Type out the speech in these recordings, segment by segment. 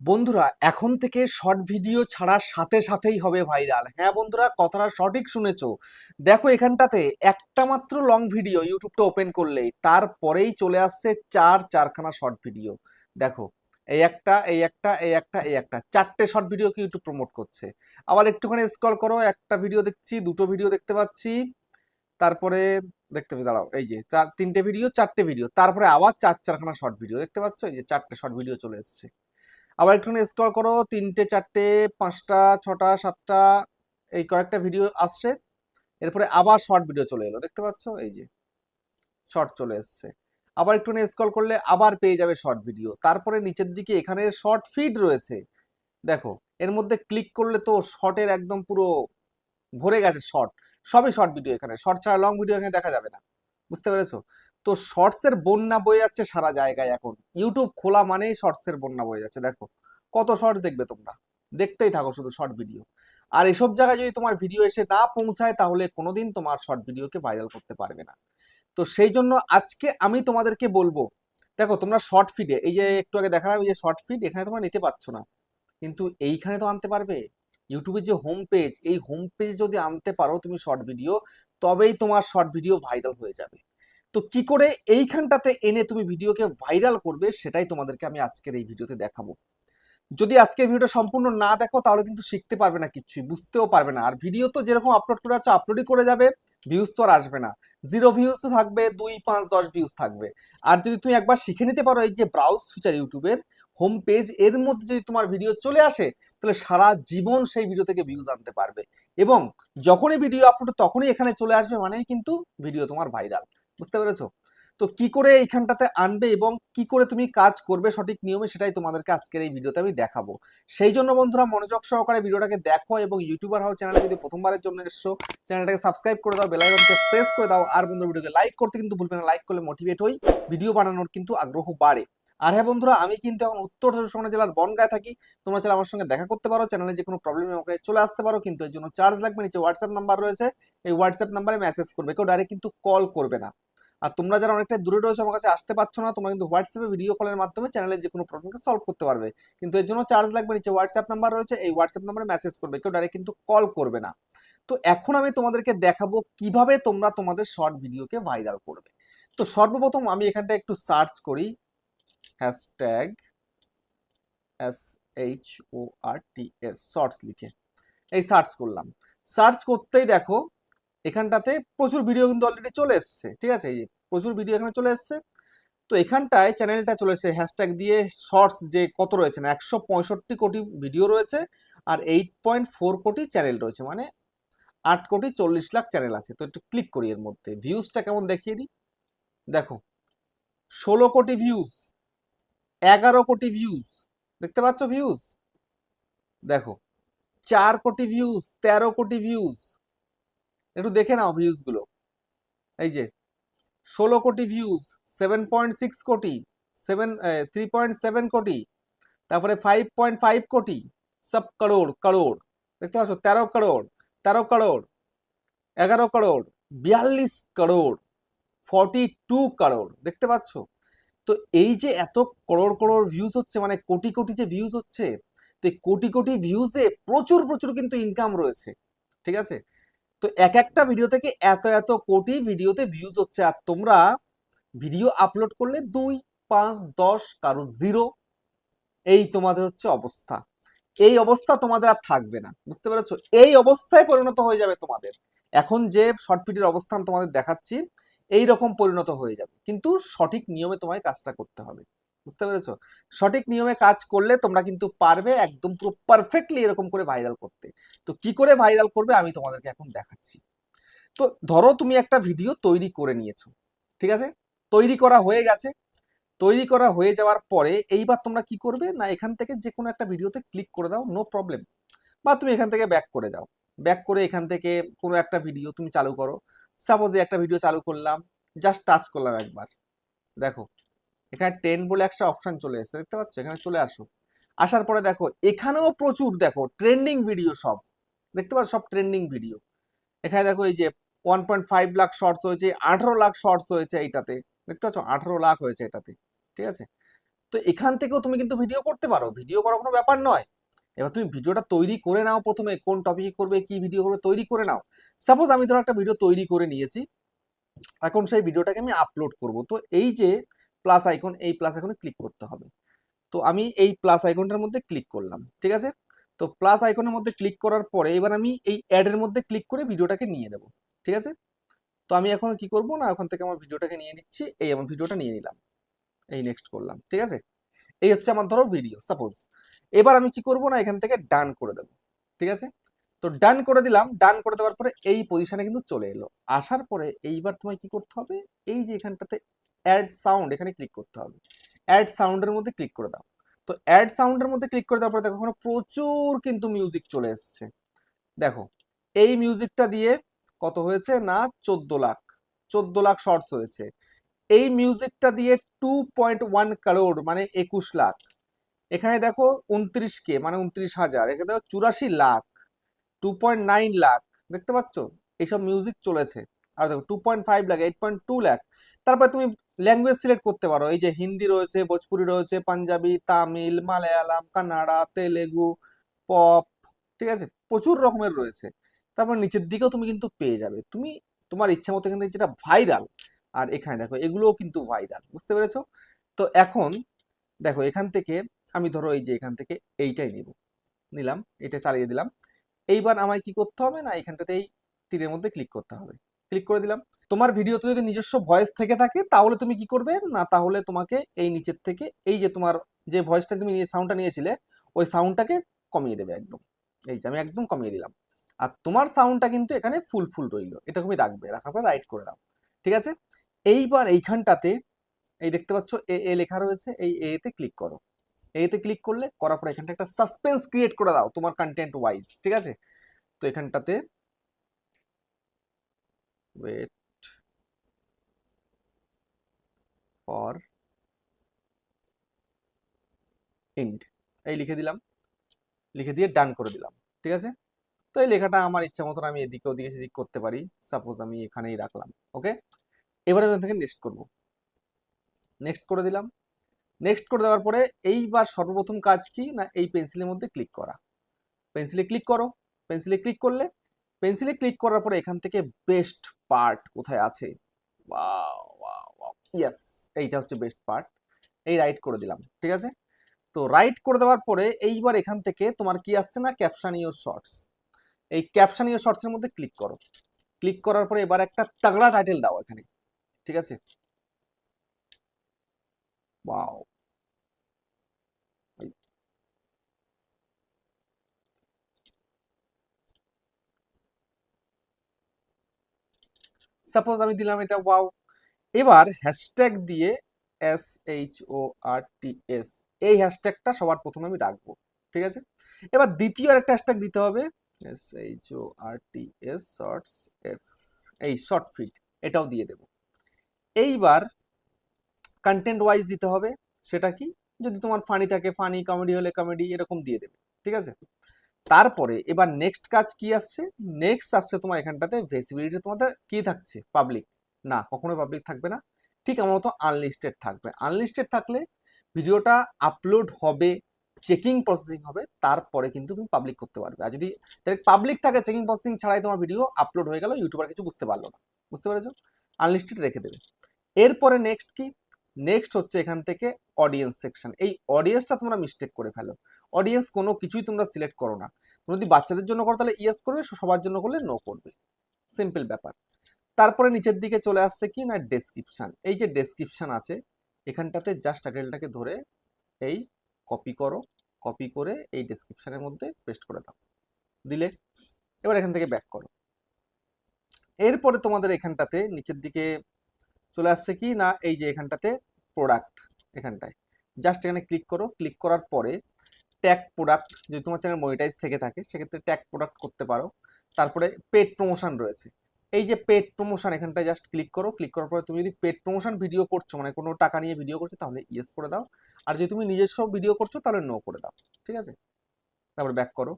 বন্ধুরা এখন থেকে শর্ট ভিডিও ছাড়ার সাথে সাথেই হবে ভাইরাল। হ্যাঁ বন্ধুরা, কথাটা সঠিক শুনেছো। দেখো এখানটাতে একটা মাত্র লং ভিডিও ইউটিউবটা ওপেন করলেই তারপরেই চলে আসছে চারখানা শর্ট ভিডিও। দেখো, এই একটা এই একটা এই একটা এই একটা চারটে শর্ট ভিডিওকে ইউটিউব প্রমোট করছে। আবার একটুখানি স্ক্রল করো, একটা ভিডিও দেখছি, দুটো ভিডিও দেখতে পাচ্ছি, তারপরে দেখতে পেয়ে দাঁড়াও, এই যে তিনটে ভিডিও, চারটে ভিডিও, তারপরে আবার চারখানা শর্ট ভিডিও দেখতে পাচ্ছ, এই যে চারটে শর্ট ভিডিও চলে এসছে। আবার একটুখানি স্ক্রল করো, তিনটে, চারটে, পাঁচটা, ছটা, সাতটা, এই কয়েকটা ভিডিও আসছে। এরপরে আবার শর্ট ভিডিও চলে এলো, দেখতে পাচ্ছ, এই যে শর্ট চলে এসছে। আবার একটুখানি স্ক্রল করলে আবার পেয়ে যাবে শর্ট ভিডিও। তারপরে নিচের দিকে এখানে শর্ট ফিড রয়েছে। দেখো, এর মধ্যে ক্লিক করলে তো শর্টের একদম পুরো ভরে গেছে শর্ট। সবই শর্ট ভিডিও, এখানে শর্ট ছাড়া লং ভিডিও এখানে দেখা যাবে না। বুঝতে পেরেছো? তো শর্টস এর বন্যা বয়ে যাচ্ছে সারা জায়গায়। এখন ইউটিউব খোলা মানেই শর্টস এর বন্যা বয়ে যাচ্ছে। দেখো কত শর্টস দেখবে তোমরা, দেখতেই থাকো শুধু শর্ট ভিডিও। আর এসব জায়গায় যদি তোমার ভিডিও এসে না পৌঁছায় তাহলে কোনোদিন তোমার শর্ট ভিডিওকে ভাইরাল করতে পারবে না। তো সেই জন্য আজকে আমি তোমাদেরকে বলবো, দেখো তোমরা শর্ট ফিডে, এই যে একটু আগে দেখালাম, এই যে শর্ট ফিড, এখানে তোমরা নিতে পারছো না, কিন্তু এইখানে তো আনতে পারবে। ইউটিউবের যে হোম পেজ, এই হোম পেজ যদি আনতে পারো তুমি শর্ট ভিডিও, তবেই তোমার শর্ট ভিডিও ভাইরাল হয়ে যাবে। তো কি করে এইখানটাতে এনে তুমি ভিডিওকে ভাইরাল করবে সেটাই তোমাদেরকে আমি আজকের এই ভিডিওতে দেখাবো। যদি আজকের ভিডিওটা সম্পূর্ণ না দেখো তাহলে কিন্তু শিখতে পারবে না, কিচ্ছুই বুঝতেও পারবে না। আর ভিডিও তো যেরকম আপলোড করে যাচ্ছে আপলোডই করে যাবে, ভিউজ তো আর আসবে না। জিরো ভিউজ তো থাকবে, 2, 5, 10 ভিউজ থাকবে। আর যদি তুমি একবার শিখে নিতে পারো এই যে ব্রাউজ ফিচার ইউটিউবের হোম পেজ, এর মধ্যে যদি তোমার ভিডিও চলে আসে তাহলে সারা জীবন সেই ভিডিও থেকে ভিউজ আনতে পারবে। এবং যখনই ভিডিও আপলোড তখনই এখানে চলে আসবে, মানেই কিন্তু ভিডিও তোমার ভাইরাল। বুঝতে পেরেছো? তো কি করে এইখানটাতে আনবে এবং কি করে তুমি কাজ করবে সঠিক নিয়মে, সেটাই তোমাদেরকে আজকের এই ভিডিওতে আমি দেখাবো। সেই জন্য বন্ধুরা মনোযোগ সহকারে ভিডিওটাকে দেখো, এবং ইউটিউবার হও চ্যানেলে যদি প্রথমবারের জন্য এসছো চ্যানেলটাকে সাবস্ক্রাইব করে দাও, বেল আইকনকে প্রেস করে দাও। আর বন্ধুরা ভিডিওকে লাইক করতে কিন্তু ভুলবে না, লাইক করলে মোটিভেট হই, ভিডিও বানানোর কিন্তু আগ্রহ বাড়ে। আর হ্যাঁ বন্ধুরা, আমি কিন্তু এখন উত্তর চব্বিশ পরগনা জেলার বনগাঁয় থাকি। তোমরা চাইলে আমার সঙ্গে দেখা করতে পারো, চ্যানেলে যে কোনো প্রবলেমে আমাকে চলে আসতে পারো, কিন্তু এর জন্য চার্জ লাগবে। নিচে হোয়াটসঅ্যাপ নাম্বার রয়েছে, এই হোয়াটসঅ্যাপ নাম্বারে মেসেজ করবে, কেউ ডাইরেক্ট কিন্তু কল করবে না। আর তোমরা যারা অনেকটা দূরে রয়েছে, আমার কাছে আসতে পারছো না, তোমরা কিন্তু হোয়াটসঅ্যাপে ভিডিও কলের মাধ্যমে চ্যানেলের যে কোনো প্রবলেমকে সলভ করতে পারবে, কিন্তু এর জন্য চার্জ লাগবে। নিচে হোয়াটসঅ্যাপ নাম্বার রয়েছে, এই হোয়াটসঅ্যাপ নাম্বারে মেসেজ করবে, কেউ ডাইরেক্ট কিন্তু কল করবে না। তো এখন আমি তোমাদেরকে দেখাবো কিভাবে তোমরা তোমাদের শর্ট ভিডিওকে ভাইরাল করবে। তো সর্বপ্রথম আমি এখানটা একটু সার্চ করি, হ্যাশট্যাগ SHORTS শর্টস লিখে এই সার্চ করলাম। সার্চ করতেই দেখো এখানটাতে প্রচুর ভিডিও কিন্তু অলরেডি চলে এসছে। ঠিক আছে, এই যে প্রচুর ভিডিও এখানে চলে এসছে। তো এখানটায় চ্যানেলটা চলে এসছে হ্যাশট্যাগ দিয়ে, শর্টস যে কত রয়েছে না, 165 কোটি ভিডিও রয়েছে, আর 8.4 কোটি চ্যানেল রয়েছে, মানে 8,40,00,000 চ্যানেল আছে। তো একটু ক্লিক করি, এর মধ্যে ভিউজটা কেমন দেখিয়ে দিই। দেখো, 16 কোটি ভিউজ, 11 কোটি ভিউজ, দেখতে পাচ্ছ ভিউজ? দেখো, 4 কোটি ভিউজ, 13 কোটি ভিউজ, একটু দেখে নাও ভিউজ গুলো। এই যে 16 কোটি ভিউজ, 7.6 কোটি, 3.7 কোটি, তারপরে 5.5 কোটি, সব করোড় করোড়, দেখতে পাচ্ছ? 13 করোড়, 13 করোড়, 11 করোড়, 42 করোড়, 42 করোড়, দেখতে পাচ্ছ? তো এই যে এত করোড় করোড় ভিউজ হচ্ছে, মানে কোটি কোটি যে ভিউজ হচ্ছে, তো এই কোটি কোটি ভিউজে প্রচুর প্রচুর কিন্তু ইনকাম রয়েছে। ঠিক আছে? তো এক একটা ভিডিও থেকে এত এত কোটি ভিডিওতে ভিউজ হচ্ছে, আর তোমরা ভিডিও আপলোড করলে 2, 5, 10, কারো 0, এই তোমাদের হচ্ছে অবস্থা। এই অবস্থা তোমাদের আর থাকবে না। বুঝতে পেরেছো? এই অবস্থায় পরিণত হয়ে যাবে তোমাদের। এখন যে শর্ট ভিডিওর অবস্থান তোমাদের দেখাচ্ছি, এই রকম পরিণত হয়ে যাবে, কিন্তু সঠিক নিয়মে তোমায় কাজটা করতে হবে। বুঝতে পেরেছো? সঠিক নিয়মে কাজ করলে তোমরা কিন্তু পারবে একদম পুরো পারফেক্টলি এরকম করে ভাইরাল করতে। তো কি করে ভাইরাল করবে আমি তোমাদেরকে এখন দেখাচ্ছি। তো ধরো তুমি একটা ভিডিও তৈরি করে নিয়েছো, ঠিক আছে, তৈরি করা হয়ে গেছে। তৈরি করা হয়ে যাওয়ার পরে এইবার তোমরা কি করবে না, এখান থেকে যে কোনো একটা ভিডিওতে ক্লিক করে দাও, নো প্রবলেম। বা তুমি এখান থেকে ব্যাক করে যাও, ব্যাক করে এখান থেকে কোনো একটা ভিডিও তুমি চালু করো। সাপোজ একটা ভিডিও চালু করলাম, জাস্ট টাচ করলাম একবার। দেখো, এখানে 10 বলে একটা অপশন চলে এসেছে, দেখতে পাচ্ছ? এখানে চলে আসো। আসার পরে দেখো এখানেও প্রচুর, দেখো ট্রেন্ডিং ভিডিও সব, দেখতে পাচ্ছ? সব ট্রেন্ডিং ভিডিও। এখানে দেখো এই যে 1.5 লাখ শর্টস হয়েছে, 18 লাখ শর্টস হয়েছে এইটাতে, দেখতে পাচ্ছ? 18 লাখ হয়েছে এটাতে। ঠিক আছে? তো এখান থেকেও তুমি কিন্তু ভিডিও করতে পারো, ভিডিও করার কোনো ব্যাপার নয়। এবার তুমি ভিডিওটা তৈরি করে নাও, প্রথমে কোন টপিকে করবে, কি ভিডিও করবে তৈরি করে নাও। সাপোজ আমি ধরো একটা ভিডিও তৈরি করে নিয়েছি, এখন সেই ভিডিওটাকে আমি আপলোড করব। তো এই যে প্লাস আইকন, এই প্লাস আইকনে ক্লিক করতে হবে। তো আমি এই প্লাস আইকনটার মধ্যে ক্লিক করলাম, ঠিক আছে। তো প্লাস আইকনের মধ্যে ক্লিক করার পরে এবার আমি এই অ্যাডের মধ্যে ক্লিক করে ভিডিওটাকে নিয়ে নেব, ঠিক আছে। তো আমি এখন কি করব না, ওখান থেকে আমার ভিডিওটাকে নিয়ে নিচ্ছি, এই আমার ভিডিওটা নিয়ে নিলাম, এই নেক্সট করলাম, ঠিক আছে। এই হচ্ছে আমার ধরো ভিডিও সাপোজ। এবার আমি কি করব না, এখান থেকে ডান করে দেব, ঠিক আছে। তো ডান করে দিলাম, ডান করে দেওয়ার পরে এই পজিশনে কিন্তু চলে এলো। আসার পরে এইবার তোমায় কি করতে হবে, এই যে এখানটাতে অ্যাড সাউন্ড, এখানে ক্লিক করতে হবে। অ্যাড সাউন্ডের মধ্যে ক্লিক করে দাও। তো অ্যাড সাউন্ডের মধ্যে ক্লিক করে দেওয়ার পরে দেখো এখানে প্রচুর কিন্তু মিউজিক চলে এসছে। দেখো এই মিউজিকটা দিয়ে কত হয়েছে না, 14 লাখ, 14 লাখ শর্টস হয়েছে। এই মিউজিকটা দিয়ে 2.1 কারোর মানে 21 লাখ। এখানে দেখো 29K মানে 29,000, এখানে দেখো 84 লাখ, 2.9 লাখ, দেখতে পাচ্ছ এইসব মিউজিক চলেছে। আর দেখো 2.5 লাখ, 8.2 লাখ। তারপর তুমি ল্যাঙ্গুয়েজ সিলেক্ট করতে পারো, এই যে হিন্দি রয়েছে, ভোজপুরি রয়েছে, পাঞ্জাবি, তামিল, মালায়ালাম, কান্নাড়া, তেলেগু, পপ, ঠিক আছে, প্রচুর রকমের রয়েছে। তারপর নিচের দিকেও তুমি কিন্তু পেয়ে যাবে, তুমি তোমার ইচ্ছা মতো এখান থেকে যেটা ভাইরাল। আর এখানে দেখো এগুলোও কিন্তু ভাইরাল, বুঝতে পেরেছো? তো এখন দেখো এখান থেকে আমি ধরো এই যে এখান থেকে এইটাই নিলাম, এটা চালিয়ে দিলাম। এইবার আমায় কি করতে হবে না, এখানটাতে এই তীরের মধ্যে ক্লিক করতে হবে, ক্লিক করে দিলাম। তোমার ভিডিওতে যদি নিজস্ব ভয়েস থেকে থাকে তাহলে তুমি কি করবে না, তাহলে তোমাকে এই নিচের থেকে এই যে তোমার যে ভয়েসটা তুমি সাউন্ডটা নিয়েছিলে ওই সাউন্ডটাকে কমিয়ে দেবে একদম। এই যে আমি একদম কমিয়ে দিলাম। আর তোমার সাউন্ডটা কিন্তু এখানে ফুল ফুল রইলো, এটা তুমি রাখবে, রাখার পর রাইট করে দাও, ঠিক আছে। এইবার এইখানটাতে এই দেখতে পাচ্ছ এ এ লেখা রয়েছে, এই এতে ক্লিক করো। এতে ক্লিক করলে করার পর এখানটা একটা সাসপেন্স ক্রিয়েট করে দাও তোমার কন্টেন্ট ওয়াইজ, ঠিক আছে। তো এখানটাতে ওয়েট ফর এন্ড এই লিখে দিলাম, লিখে দিয়ে ডান করে দিলাম, ঠিক আছে। তো এই লেখাটা আমার ইচ্ছা মতন আমি এদিকে ওদিকে সেদিক করতে পারি, সাপোজ আমি এখানেই রাখলাম, ওকে। এবারে আমি থেকে নেক্সট করব, নেক্সট করে দিলাম। নেক্সট করে দেওয়ার পরে এইবার সর্বপ্রথম কাজ কি না, এই পেন্সিলের মধ্যে ক্লিক করা, পেন্সিলে ক্লিক করো। পেন্সিলে ক্লিক করলে, পেন্সিলে ক্লিক করার পরে এখান থেকে বেস্ট পার্ট কোথায় আছে, ওয়াও ওয়াও ওয়াও, ইয়েস, এইটা হচ্ছে বেস্ট পার্ট। এই রাইট করে দিলাম, ঠিক আছে। তো রাইট করে দেওয়ার পরে এইবার এখান থেকে তোমার কি আসছে না, ক্যাপশন ইওর শর্টস। এই ক্যাপশন ইওর শর্টস এর মধ্যে ক্লিক করো। ক্লিক করার পরে এবার একটা তাগড়া টাইটেল দাও এখানে, ঠিক আছে। ওয়াও, সাপোজ আমি দিলাম এটা ওয়াও। এবার হ্যাশট্যাগ দিয়ে SHORTS, এই হ্যাশট্যাগটা সবার প্রথমে আমি রাখবো, ঠিক আছে। এবার দ্বিতীয় একটা হ্যাশট্যাগ দিতে হবে, SHORTS শর্টস এফ, এই শর্ট ফিট, এটাও দিয়ে দেব। এইবার কন্টেন্ট ওয়াইজ দিতে হবে, সেটা কি, যদি তোমার ফানি থাকে ফানি, কমেডি হলে কমেডি, এরকম দিয়ে দেবে, ঠিক আছে। তারপরে এবার নেক্সট কাজ কি আসছে, নেক্সট আসছে তোমার এখানটাতে ভিজিবিলিটি তোমাদের কি থাকছে, পাবলিক না, কখনো পাবলিক থাকবে না, ঠিক আমার মতো আনলিস্টেড থাকবে। আনলিস্টেড থাকলে ভিডিওটা আপলোড হবে, চেকিং প্রসেসিং হবে, তারপরে কিন্তু তুমি পাবলিক করতে পারবে। আর যদি পাবলিক থাকে, চেকিং প্রসেসিং ছাড়াই তোমার ভিডিও আপলোড হয়ে গেল, ইউটিউবার কিছু বুঝতে পারলো না, বুঝতে পেরেছো, আনলিস্টেড রেখে দেবে। এরপরে নেক্সট কি, নেক্সট হচ্ছে এখান থেকে অডিয়েন্স সেকশন। এই অডিয়েন্সটা তোমরা মিস্টেক করে ফেলো, অডিয়েন্স কোনো কিছুই তোমরা সিলেক্ট করো না। তুমি যদি বাচ্চাদের জন্য করো তাহলে ইয়েস করবে, সবার জন্য করলে নো করবে, সিম্পল ব্যাপার। তারপরে নিচের দিকে চলে আসছে কি না, ডেসক্রিপশন। এই যে ডেসক্রিপশন আছে এখানটাতে জাস্ট টাইটেলটাকে ধরে এই কপি করো, কপি করে এই ডেসক্রিপশনের মধ্যে পেস্ট করে দাও, দিলে। এবার এখান থেকে ব্যাক করো। এরপরে তোমাদের এখানটাতে নিচের দিকে চলে আসছে কি না, এই যে এখানটাতে প্রোডাক্ট, এখানটায় জাস্ট এখানে ক্লিক করো। ক্লিক করার পরে ট্যাগ প্রোডাক্ট, যদি তোমার চ্যানেল মনিটাইজ থেকে থাকে সেক্ষেত্রে ট্যাগ প্রোডাক্ট করতে পারো। তারপরে পেড প্রমোশন রয়েছে, এই যে পেড প্রমোশন, এখানটায় জাস্ট ক্লিক করো। ক্লিক করার পরে তুমি যদি পেড প্রমোশন ভিডিও করছো, মানে কোনো টাকা নিয়ে ভিডিও করছো, তাহলে ইয়েস করে দাও। আর যদি তুমি নিজস্ব ভিডিও করছো তাহলে নো করে দাও, ঠিক আছে। তারপর ব্যাক করো,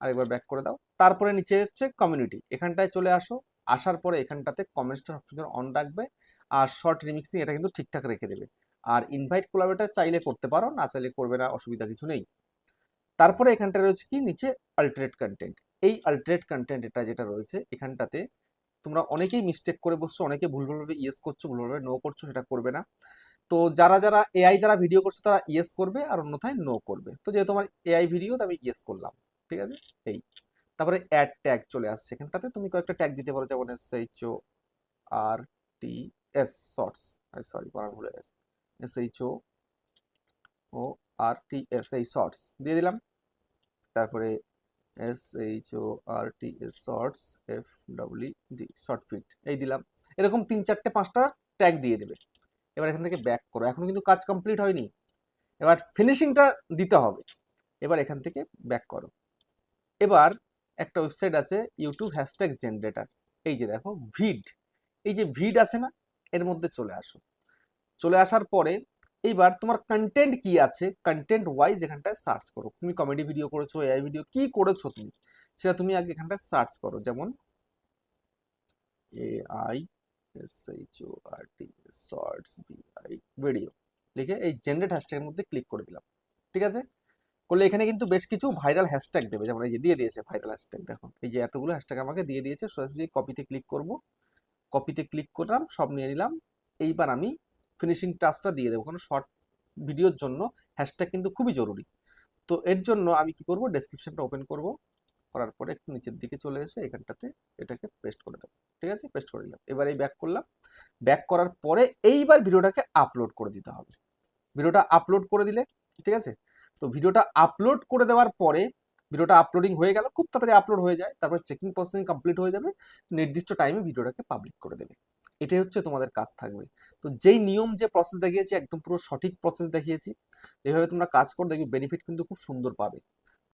আরেকবার ব্যাক করে দাও। তারপরে নিচে হচ্ছে কমিউনিটি, এখানটায় চলে আসো। আসার পরে এখানটাতে কমেন্টসটা সবসময় অন রাখবে, আর শর্ট রিমিক্সিং এটা কিন্তু ঠিকঠাক রেখে দেবে। আর ইনভাইট কোলাবরেটর চাইলে করতে পারো, না চাইলে করবে না, অসুবিধা কিছু নেই। তারপরে এখানটা রয়েছে কি নিচে আল্টারেট কন্টেন্ট। এই আল্টারেট কন্টেন্ট এটা যেটা রয়েছে এখানটাতে তোমরা অনেকেই মিস্টেক করে বসছো, অনেকে ভুলভাবে ইয়েস করছো, ভুলভাবে নো করছো, সেটা করবে না। তো যারা যারা এআই দ্বারা ভিডিও করছো তারা ইয়েস করবে, আর অন্যথায় নো করবে। তো যেহেতু আমার এআই ভিডিও, তো আমি ইয়েস করলাম, ঠিক আছে। এই তারপরে অ্যাড ট্যাগ চলে আসছে এখানটাতে, তুমি কয়েকটা ট্যাগ দিতে পারো, যেমন SHO RTS শর্টস, সরি বানান ভুলে গেছে, SHO এই শর্টস দিয়ে দিলাম। তারপরে SHORTS shorts FWD short fit এই দিলাম। এরকম 3-4-5টা ট্যাগ দিয়ে দেবে। এবার এখান থেকে ব্যাক করো, এখনো কিন্তু কাজ কমপ্লিট হয়নি, এবার ফিনিশিংটা দিতে হবে। এবার এখান থেকে ব্যাক করো। এবার একটা ওয়েবসাইট আছে ইউটিউব হ্যাশট্যাগ জেনারেটর, এই যে দেখো ভিড, এই যে ভিড আছে না, এর মধ্যে চলে আসো। চলে আসার পরে এইবার তোমার কন্টেন্ট কি আছে, কন্টেন্ট ওয়াইজ এখানটায় সার্চ করো। তুমি কমেডি ভিডিও করেছো, এআই ভিডিও কি করেছো তুমি, সেটা তুমি আগে এখানটায় সার্চ করো। যেমন AISHORT শর্টস ভিডিও লিখে এই জেনারেট হ্যাশট্যাগের মধ্যে ক্লিক করে দিলাম, ঠিক আছে। করলে এখানে কিন্তু বেশ কিছু ভাইরাল হ্যাশট্যাগ দেবে, যেমন এই যে দিয়ে দিয়েছে ভাইরাল হ্যাশট্যাগ, দেখো এই যে এতগুলো হ্যাশট্যাগ আমাকে দিয়ে দিয়েছে। সরাসরি কপিতে ক্লিক করব, কপিতে ক্লিক করলাম, সব নিয়ে নিলাম। এইবার আমি ফিনিশিং টাচটা দিয়ে দেবো, কারণ শর্ট ভিডিওর জন্য হ্যাশট্যাগ কিন্তু খুবই জরুরি। তো এর জন্য আমি কি করব, ডেসক্রিপশনটা ওপেন করব, করার পরে একটু নিচের দিকে চলে এসে এখানটাতে এটাকে পেস্ট করে দেবো, ঠিক আছে। পেস্ট করে দিলাম। এবার এই ব্যাক করলাম, ব্যাক করার পরে এইবার ভিডিওটাকে আপলোড করে দিতে হবে। ভিডিওটা আপলোড করে দিলে, ঠিক আছে। তো ভিডিওটা আপলোড করে দেওয়ার পরে ভিডিওটা আপলোডিং হয়ে গেল, খুব তাড়াতাড়ি আপলোড হয়ে যায়, তারপর চেকিং প্রসেসিং কমপ্লিট হয়ে যাবে, নির্দিষ্ট টাইমে ভিডিওটাকে পাবলিক করে দেবে। এটাই হচ্ছে তোমাদের কাজ থাকবে। তো যেই নিয়ম, যে প্রসেস দেখিয়েছি একদম পুরো সঠিক প্রসেস দেখিয়েছি, এইভাবে তোমরা কাজ করে দেখবে বেনিফিট কিন্তু খুব সুন্দর পাবে।